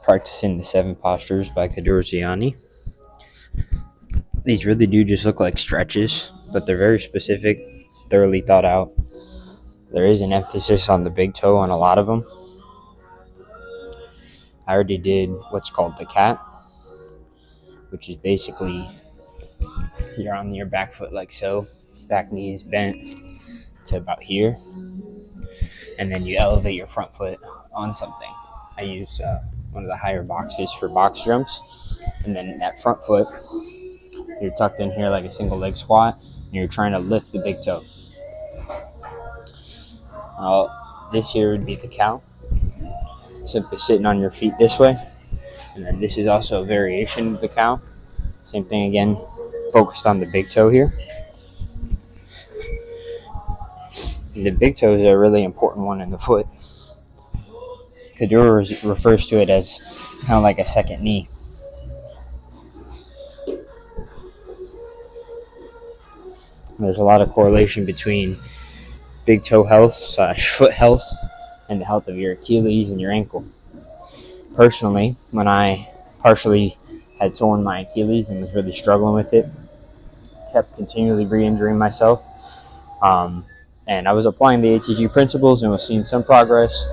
practicing the 7 postures by Kadour Ziani. These really do just look like stretches, but they're very specific, thoroughly thought out. There is an emphasis on the big toe on a lot of them. I already did what's called the cat, which is basically you're on your back foot like so, back knee is bent to about here, and then you elevate your front foot on something. I use one of the higher boxes for box jumps, and then that front foot, you're tucked in here like a single leg squat, and you're trying to lift the big toe. This here would be the cow, simply sitting on your feet this way, and then this is also a variation of the cow. Same thing again, focused on the big toe here. The big toe is a really important one in the foot. Kadour refers to it as kind of like a second knee. There's a lot of correlation between big toe health / foot health and the health of your Achilles and your ankle. Personally, when I partially had torn my Achilles and was really struggling with it, kept continually re-injuring myself, and I was applying the ATG principles and was seeing some progress.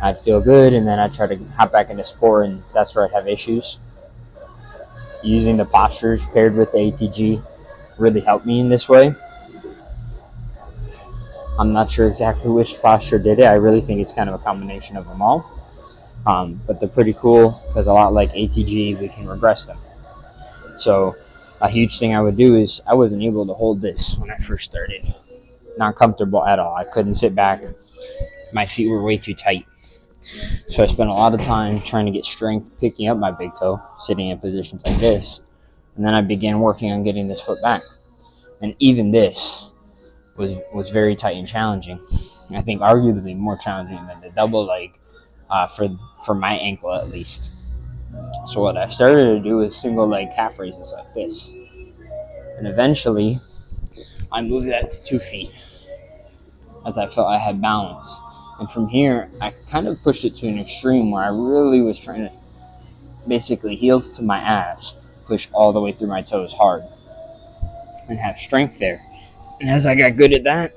I'd feel good, and then I'd try to hop back into sport, and that's where I'd have issues. Using the postures paired with the ATG really helped me in this way. I'm not sure exactly which posture did it. I really think it's kind of a combination of them all. But they're pretty cool because a lot like ATG, we can regress them. So a huge thing I would do is I wasn't able to hold this when I first started. Not comfortable at all. I couldn't sit back. My feet were way too tight. So I spent a lot of time trying to get strength picking up my big toe, sitting in positions like this. And then I began working on getting this foot back. And even this was very tight and challenging. I think arguably more challenging than the double leg for my ankle at least. So what I started to do is single leg calf raises like this. And eventually I moved that to 2 feet as I felt I had balance. And from here, I kind of pushed it to an extreme where I really was trying to basically heels to my abs, push all the way through my toes hard and have strength there. And as I got good at that,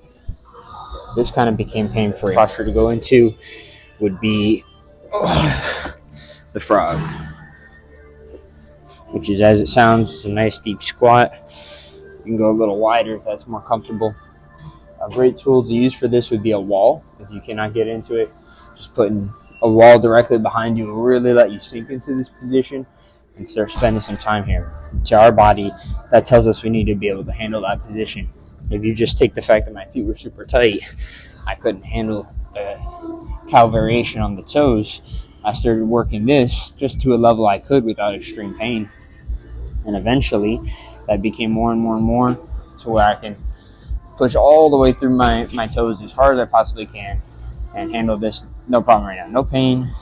this kind of became pain-free. Posture to go into would be the frog, which is, as it sounds, it's a nice deep squat. You can go a little wider if that's more comfortable. A great tool to use for this would be a wall. If you cannot get into it, just putting a wall directly behind you will really let you sink into this position and start spending some time here. To our body, that tells us we need to be able to handle that position. If you just take the fact that my feet were super tight, I couldn't handle the cow variation on the toes. I started working this just to a level I could without extreme pain. And eventually, that became more and more and more to where I can push all the way through my toes as far as I possibly can and handle this no problem right now. No pain.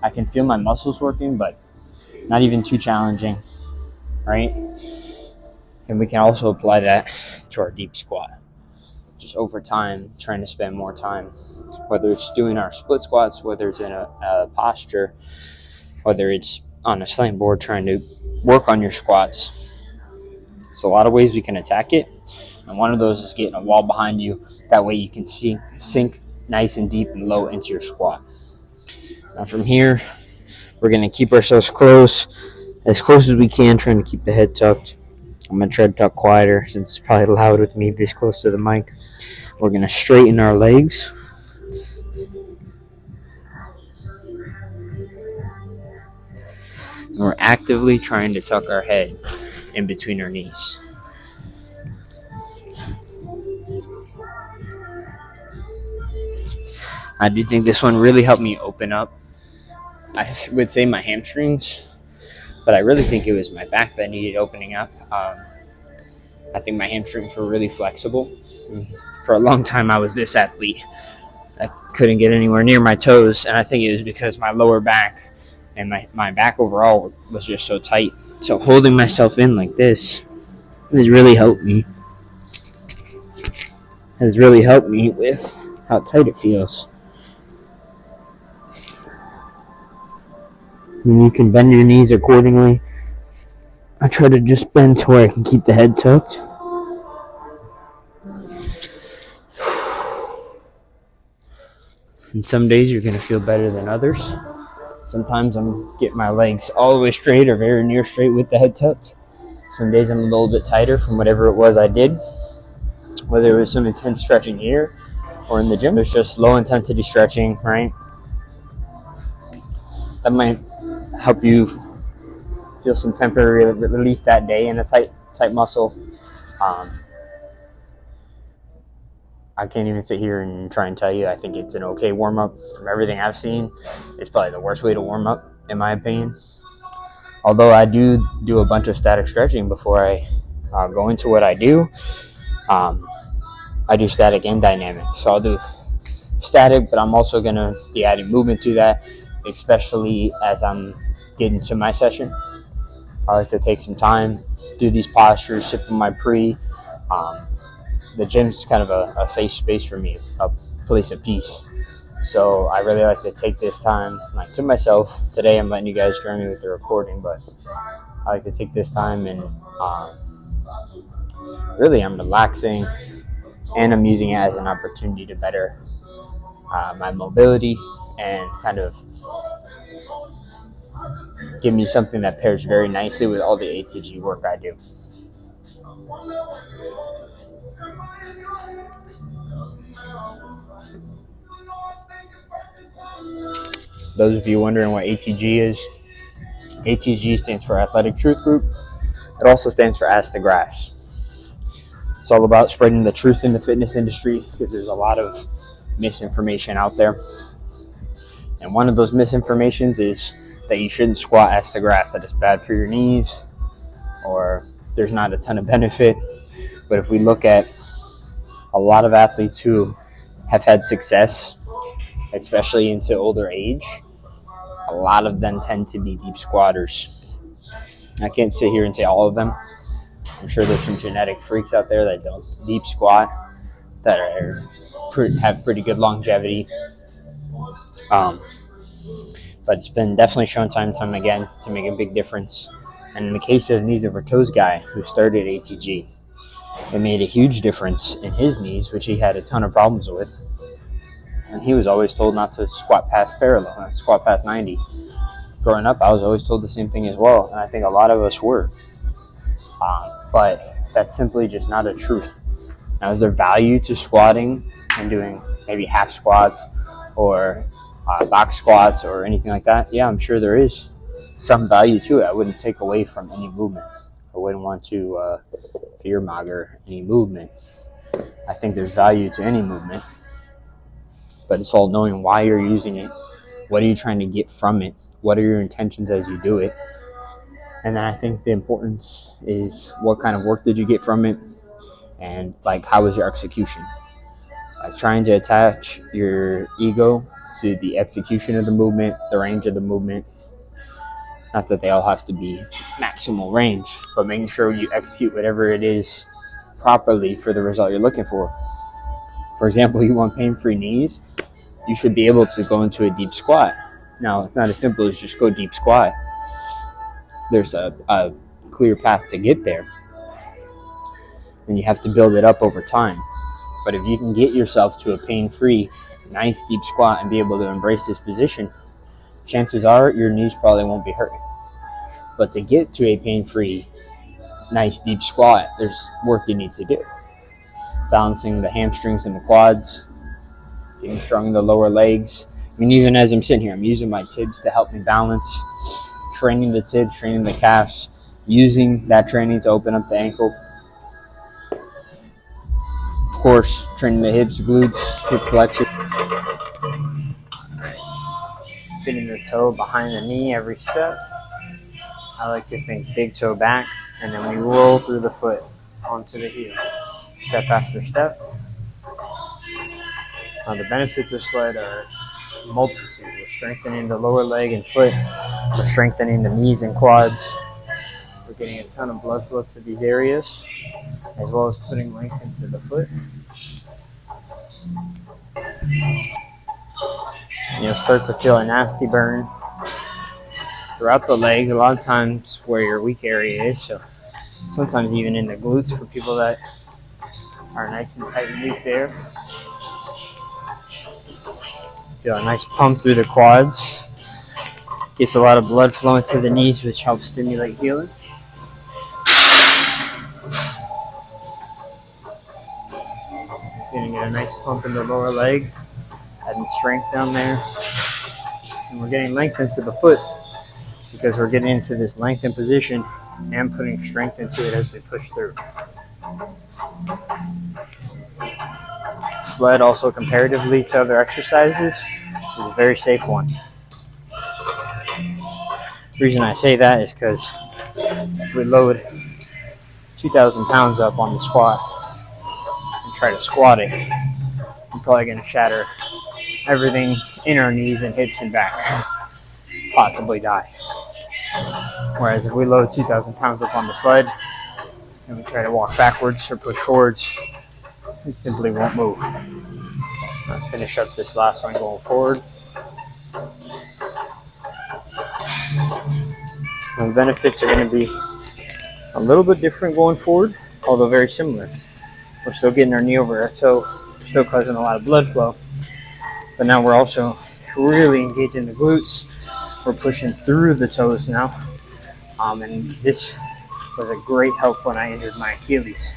I can feel my muscles working, but not even too challenging, right? And we can also apply that to our deep squat. Just over time, trying to spend more time, whether it's doing our split squats, whether it's in a posture, whether it's on a slant board trying to work on your squats. It's a lot of ways we can attack it. And one of those is getting a wall behind you. That way you can sink nice and deep and low into your squat. Now from here, we're going to keep ourselves as close as we can, trying to keep the head tucked. I'm going to try to tuck quieter since it's probably loud with me this close to the mic. We're going to straighten our legs. And we're actively trying to tuck our head in between our knees. I do think this one really helped me open up. I would say my hamstrings, but I really think it was my back that needed opening up. I think my hamstrings were really flexible. For a long time, I was this athlete. I couldn't get anywhere near my toes, and I think it was because my lower back and my back overall was just so tight. So holding myself in like this has really helped me. Has really helped me with how tight it feels. And you can bend your knees accordingly. I try to just bend to where I can keep the head tucked. And some days you're going to feel better than others. Sometimes I'm getting my legs all the way straight or very near straight with the head tucked. Some days I'm a little bit tighter from whatever it was I did. Whether it was some intense stretching here or in the gym, there's just low intensity stretching, right? That might help you feel some temporary relief that day in a tight muscle. I can't even sit here and try and tell you I think it's an okay warm-up. From everything I've seen, it's probably the worst way to warm up, in my opinion. Although I do a bunch of static stretching before I go into what I do. I do static and dynamic. So I'll do static, but I'm also going to be adding movement to that, especially as I'm getting to my session. I like to take some time, do these postures, sip on my pre. The gym's kind of a safe space for me, a place of peace. So I really like to take this time, like, to myself. Today I'm letting you guys join me with the recording, but I like to take this time and really I'm relaxing, and I'm using it as an opportunity to better my mobility and kind of give me something that pairs very nicely with all the ATG work I do. Those of you wondering what ATG is, ATG stands for Athletic Truth Group. It also stands for Ask the Grass. It's all about spreading the truth in the fitness industry because there's a lot of misinformation out there. And one of those misinformations is that you shouldn't squat ask the grass, that it's bad for your knees, or there's not a ton of benefit. But if we look at a lot of athletes who have had success, especially into older age, a lot of them tend to be deep squatters. I can't sit here and say all of them. I'm sure there's some genetic freaks out there that don't deep squat, that have pretty good longevity. But it's been definitely shown time and time again to make a big difference. And in the case of the knees over toes guy who started ATG, it made a huge difference in his knees, which he had a ton of problems with. And he was always told not to squat past parallel, squat past 90. Growing up, I was always told the same thing as well, and I think a lot of us were. But that's simply just not a truth. Now, is there value to squatting and doing maybe half squats or box squats or anything like that? Yeah, I'm sure there is some value to it. I wouldn't take away from any movement. I wouldn't want to fear-monger any movement. I think there's value to any movement, but it's all knowing why you're using it. What are you trying to get from it? What are your intentions as you do it? And then I think the importance is what kind of work did you get from it, and like how was your execution? Like trying to attach your ego to the execution of the movement, the range of the movement. Not that they all have to be maximal range, but making sure you execute whatever it is properly for the result you're looking for. For example, you want pain-free knees, you should be able to go into a deep squat. Now, it's not as simple as just go deep squat. There's a clear path to get there, and you have to build it up over time. But if you can get yourself to a pain-free, nice deep squat and be able to embrace this position, chances are your knees probably won't be hurt. But to get to a pain-free, nice deep squat, there's work you need to do. Balancing the hamstrings and the quads, getting strong in the lower legs. I mean, even as I'm sitting here, I'm using my tibs to help me balance, training the tibs, training the calves, using that training to open up the ankle. Of course, training the hips, glutes, hip flexor. Fitting the toe behind the knee every step. I like to think big toe back, and then we roll through the foot onto the heel, step after step. Now the benefits of sled are multitude. We're strengthening the lower leg and foot. We're strengthening the knees and quads. We're getting a ton of blood flow to these areas, as well as putting length into the foot. You'll start to feel a nasty burn throughout the legs, a lot of times where your weak area is. So sometimes even in the glutes for people that are nice and tight and weak there. Feel a nice pump through the quads. Gets a lot of blood flowing to the knees, which helps stimulate healing. Gonna get a nice pump in the lower leg, adding strength down there. And we're getting length into the foot because we're getting into this lengthened position and putting strength into it as we push through. Sled, also comparatively to other exercises, is a very safe one. The reason I say that is because if we load 2,000 pounds up on the squat and try to squat it, I'm probably going to shatter everything in our knees and hips and back, possibly die. Whereas if we load 2,000 pounds up on the sled and we try to walk backwards or push forwards, we simply won't move. I'll finish up this last one going forward. And the benefits are going to be a little bit different going forward, although very similar. We're still getting our knee over our toe. We're still causing a lot of blood flow. But now we're also really engaging the glutes. We're pushing through the toes now. And this was a great help when I injured my Achilles.